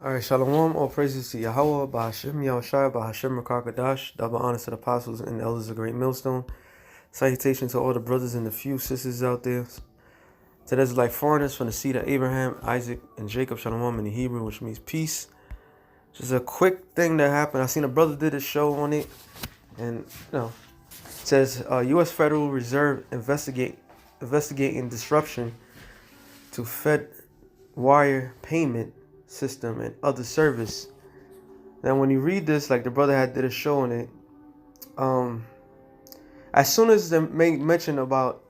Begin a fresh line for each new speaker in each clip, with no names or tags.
All right, Shalom, all praises to Yahweh, Bahashim, Yahushua, Bahashim, Rakakadash, double honors to the apostles and elders of Great Millstone. Salutation to all the brothers and the few sisters out there. To those like foreigners from the seed of Abraham, Isaac, and Jacob, Shalom in the Hebrew, which means peace. Just a quick thing that happened. I seen a brother did a show on it, and it says U.S. Federal Reserve investigating disruption to Fed wire payment system and other service. Now when you read this, like the brother did a show on it, as soon as they made mention about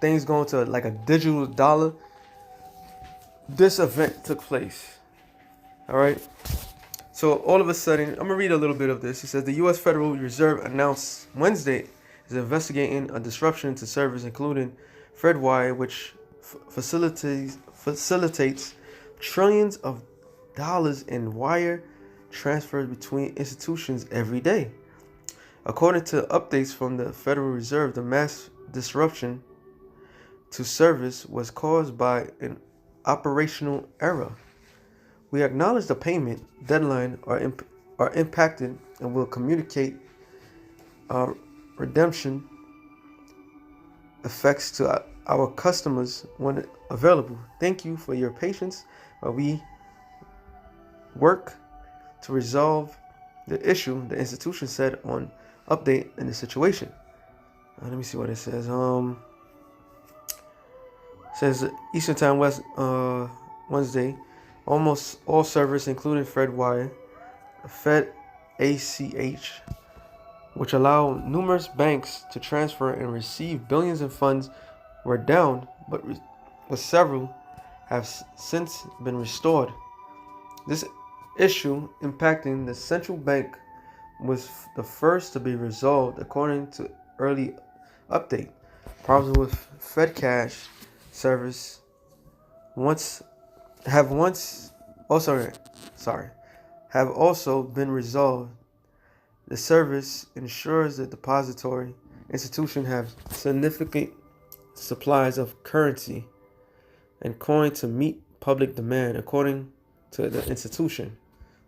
things going to like a digital dollar, this event took place. All right, so all of a sudden, I'm gonna read a little bit of this. It says the U.S. Federal Reserve announced Wednesday is investigating a disruption to service, including FedWire, which facilitates trillions of dollars in wire transfers between institutions every day. According to updates from the Federal Reserve, the mass disruption to service was caused by an operational error. We acknowledge the payment deadline are impacted and will communicate redemption effects to our customers when available. Thank you for your patience while we work to resolve the issue, the institution said on update in the situation. Let me see what it says. Says Eastern Time Wednesday, almost all servers, including FedWire, Fed ACH, which allow numerous banks to transfer and receive billions in funds, were down, but several have since been restored. This issue impacting the central bank was the first to be resolved according to early update. Problems with Fed Cash service have also been resolved. The service ensures that depository institutions have significant supplies of currency and coin to meet public demand, according to the institution.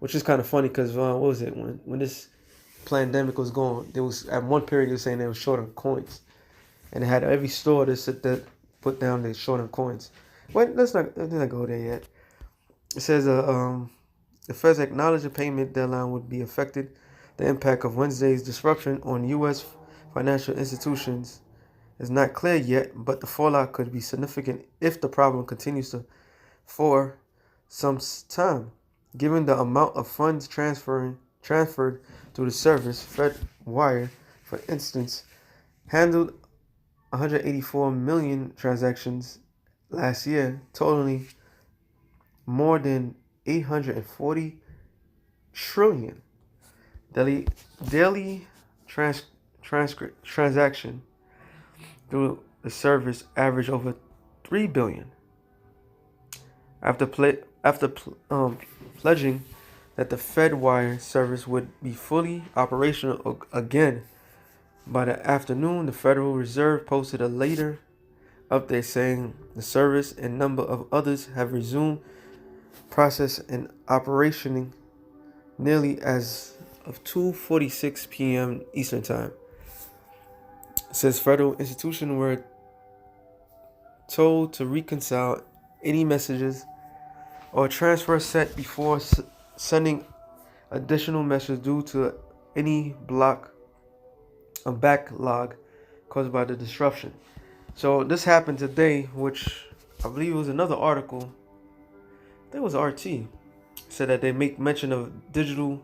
Which is kind of funny because what was it when this pandemic was going? There was at one period they were saying they were short on coins, and they had every store that said that put down they short on coins. Wait, let's not go there yet. It says the Fed's acknowledged the payment deadline would be affected. The impact of Wednesday's disruption on U.S. financial institutions is not clear yet, but the fallout could be significant if the problem continues for some time. Given the amount of funds transferred through the service, FedWire, for instance, handled 184 million transactions last year, totaling more than 840 trillion. Daily transaction through the service average over 3 billion. After pledging that the FedWire service would be fully operational again by the afternoon, the Federal Reserve posted a later update saying the service and number of others have resumed process and operationing nearly as of 2:46 p.m. Eastern Time. It says federal institutions were told to reconcile any messages or transfer sent before sending additional messages due to any backlog caused by the disruption. So this happened today, which I believe was another article. I think it was RT. Said that they make mention of digital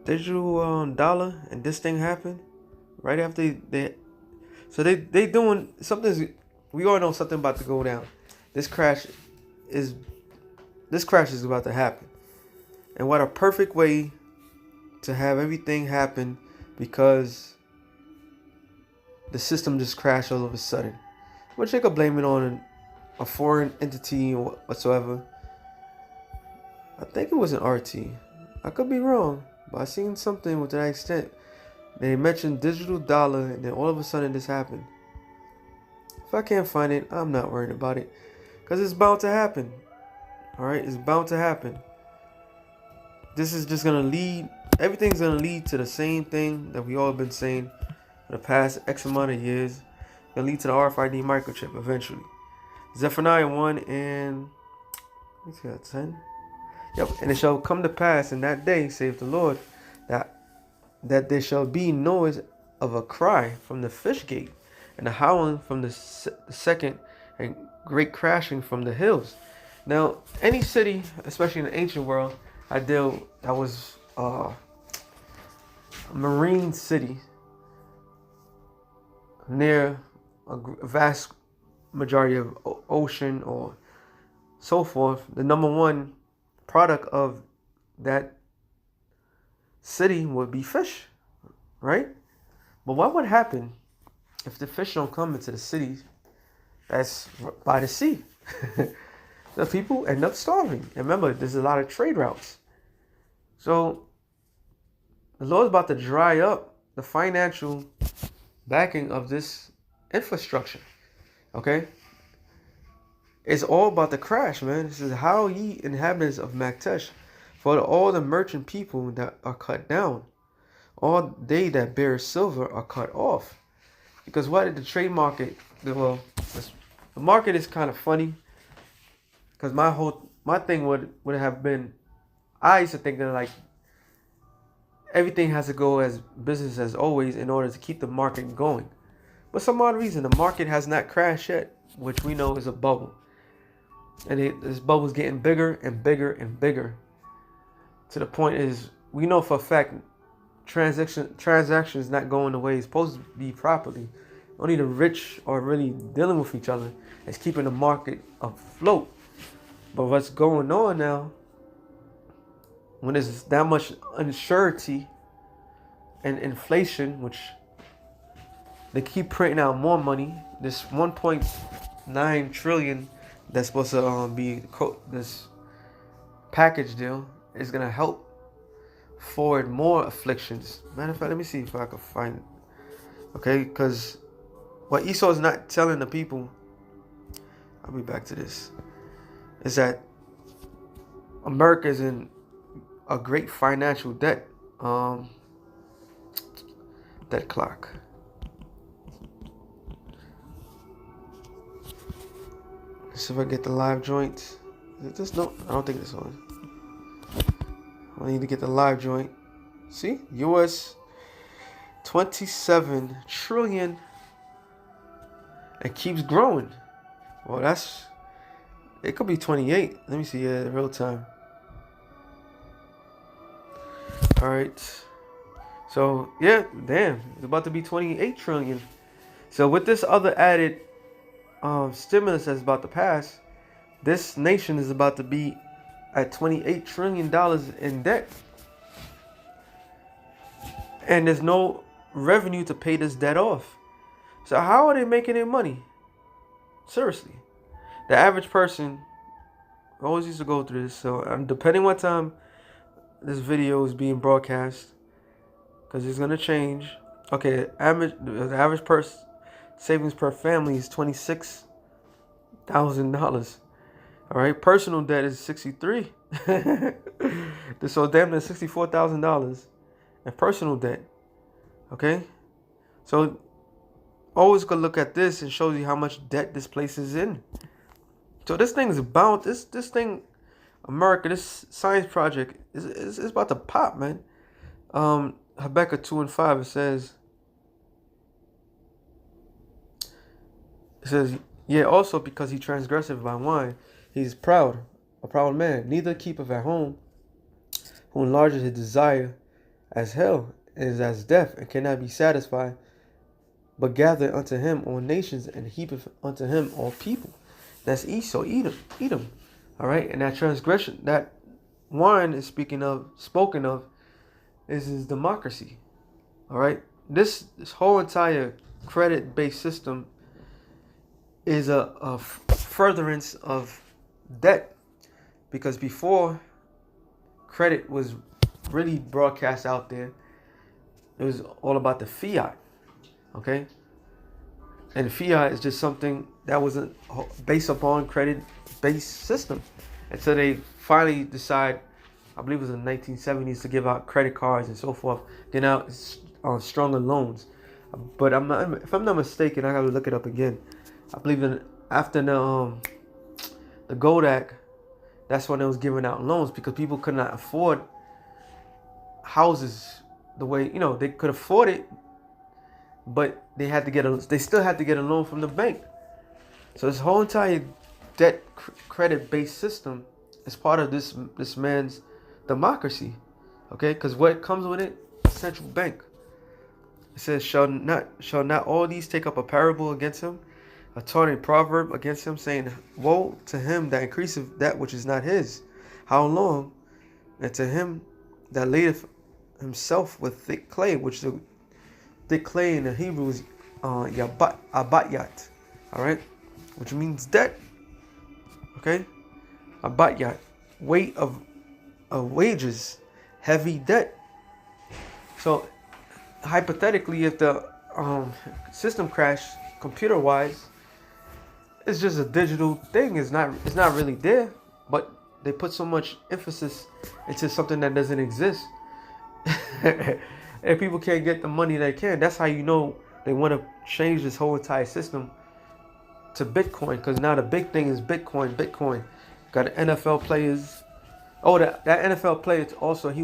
dollar, and this thing happened right after they doing something. We all know something about to go down. This crash is about to happen. And what a perfect way to have everything happen, because the system just crashed all of a sudden. Which they could blame it on a foreign entity or whatsoever. I think it was an RT. I could be wrong, but I seen something to that extent. They mentioned digital dollar, and then all of a sudden this happened. If I can't find it, I'm not worried about it, because it's bound to happen. All right, it's bound to happen. this is just gonna lead. Everything's gonna lead to the same thing that we all been saying for the past X amount of years. Gonna lead to the RFID microchip eventually. Zephaniah 1 and let's see, 10. Yep, and it shall come to pass in that day, saith the Lord, that there shall be noise of a cry from the fish gate, and a howling from the second, and great crashing from the hills. Now, any city, especially in the ancient world, that was a marine city near a vast majority of ocean or so forth. The number one product of that city would be fish, right? But what would happen if the fish don't come into the city that's by the sea? The people end up starving. And remember, there's a lot of trade routes. So the Lord's about to dry up the financial backing of this infrastructure. Okay? It's all about the crash, man. This is how ye inhabitants of Maktesh, for all the merchant people that are cut down, all they that bear silver are cut off. Because what did the trade market, well, the market is kind of funny. Because my thing would have been, I used to think that like everything has to go as business as always in order to keep the market going. But some odd reason, the market has not crashed yet, which we know is a bubble. And this bubble is getting bigger and bigger and bigger. To the point is, we know for a fact, transactions not going the way it's supposed to be properly. Only the rich are really dealing with each other. It's keeping the market afloat. But what's going on now, when there's that much uncertainty and inflation, which they keep printing out more money, this 1.9 trillion that's supposed to be this package deal is going to help forward more afflictions. Matter of fact, let me see if I can find it. Okay, because what Esau is not telling the people, I'll be back to this, is that America is in a great financial debt. Debt clock. Let's see if I get the live joint. Is it this? No, I don't think it's on. I need to get the live joint. See? US 27 trillion. It keeps growing. Well, it could be 28. Let me see real time. All right. So, yeah, damn. It's about to be 28 trillion. So, with this other added stimulus that's about to pass, this nation is about to be at $28 trillion in debt. And there's no revenue to pay this debt off. So how are they making their money? Seriously. The average person always used to go through this. So depending what time this video is being broadcast, because it's going to change. Okay, the average person savings per family is $26,000. All right, personal debt is $63. So damn near $64,000 in personal debt. Okay, so always go look at this and shows you how much debt this place is in. So this thing is about this thing, America. This science project is about to pop, man. Habakkuk 2:5 it says, yeah, also because he transgresseth by wine, he is proud, a proud man, neither keepeth at home, who enlarges his desire as hell, and is as death, and cannot be satisfied, but gather unto him all nations, and heapeth unto him all people. That's Esau, Edom. All right, and that transgression, that wine is spoken of, is his democracy. All right, this whole entire credit-based system is a furtherance of debt, because before credit was really broadcast out there, it was all about the fiat. Okay, and fiat is just something that wasn't based upon credit-based system, and so they finally decide I believe it was in the 1970s, to give out credit cards and so forth, getting out stronger loans. But if I'm not mistaken, I gotta look it up again. I believe after the Gold Act, that's when it was giving out loans because people could not afford houses the way they could afford it, but they still had to get a loan from the bank. So this whole entire debt credit based system is part of this man's democracy, okay? Because what comes with it, central bank. It says, shall not all these take up a parable against him, a taunting proverb against him, saying, woe to him that increaseth that which is not his. How long? And to him that ladeth himself with thick clay, which the thick clay in the Hebrew is abatyat, all right, which means debt. Okay, abatyat, weight of wages, heavy debt. So hypothetically, if the system crashed computer wise, it's just a digital thing. It's not really there, but they put so much emphasis into something that doesn't exist. And people can't get the money they can. That's how you know they want to change this whole entire system to Bitcoin, because now the big thing is Bitcoin. Got NFL players. Oh, that NFL player also, he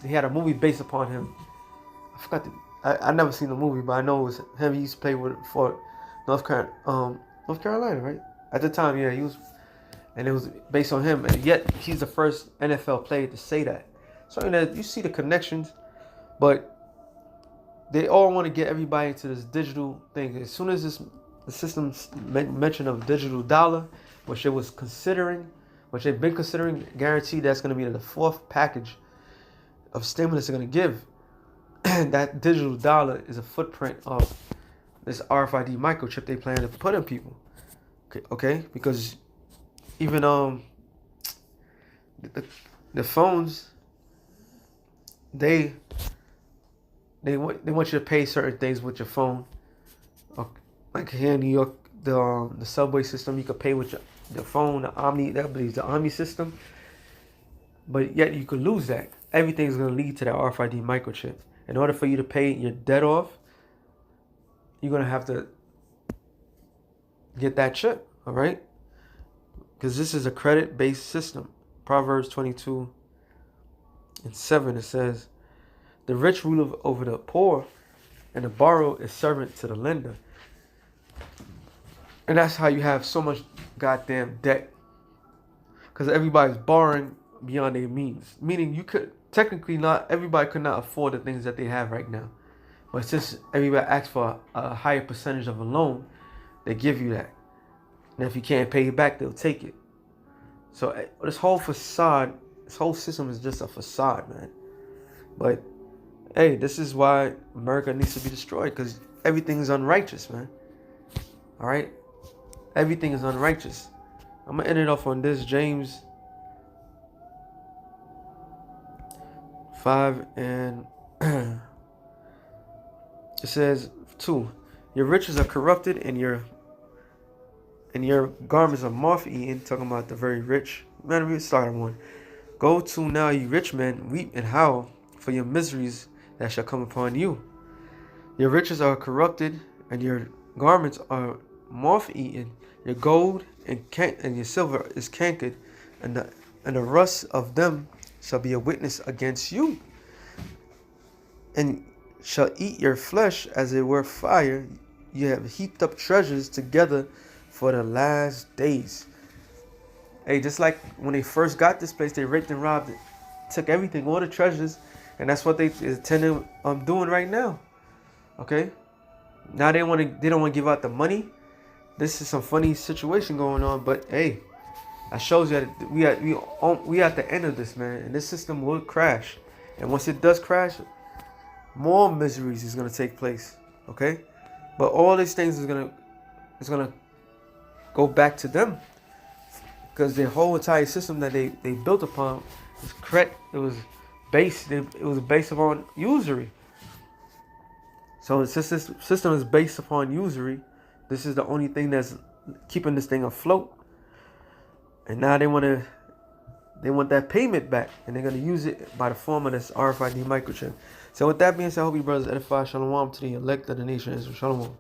had a movie based upon him. I forgot I never seen the movie, but I know it was him. He used to play for North Carolina, right? At the time, yeah, he was, and it was based on him. And yet he's the first NFL player to say that. So you see the connections, but they all want to get everybody into this digital thing. As soon as the system's mention of digital dollar, which they've been considering, guaranteed that's going to be the fourth package of stimulus they're going to give. That digital dollar is a footprint of this RFID microchip they plan to put in people. Okay? Because even the phones, they want you to pay certain things with your phone. Like here in New York, the subway system, you could pay with your phone. The Omni system. But yet you could lose that. Everything's going to lead to that RFID microchip. In order for you to pay your debt off, you're going to have to get that chip, all right? Because this is a credit-based system. Proverbs 22:7, it says, the rich rule over the poor, and the borrower is servant to the lender. And that's how you have so much goddamn debt. Because everybody's borrowing beyond their means. Meaning everybody could not afford the things that they have right now. But since everybody asks for a higher percentage of a loan, they give you that. And if you can't pay it back, they'll take it. So this whole facade, this whole system is just a facade, man. But hey, this is why America needs to be destroyed, because everything is unrighteous, man. All right? Everything is unrighteous. I'm going to end it off on this. James 5 and it says 2. Your riches are corrupted and your garments are moth-eaten. Talking about the very rich. Man, we started one. Go to now, you rich men, weep and howl for your miseries that shall come upon you. Your riches are corrupted and your garments are moth-eaten. Your gold and your silver is cankered, and the rust of them shall be a witness against you, and shall eat your flesh as it were fire. You have heaped up treasures together for the last days. Hey, just like when they first got this place, they raped and robbed it, took everything, all the treasures, and that's what they intended on doing right now. Okay, now they don't want to give out the money. This is some funny situation going on, but hey, that shows you that we at the end of this, man, and this system will crash. And once it does crash, more miseries is gonna take place. Okay, but all these things is gonna go back to them, because their whole entire system that they built upon was correct. It was based upon usury. So since this system is based upon usury, this is the only thing that's keeping this thing afloat. And now they want to They want that payment back, and they're going to use it by the form of this RFID microchip. So with that being said, I hope you brothers edify. Shalom to the elect of the nation Israel. Shalom.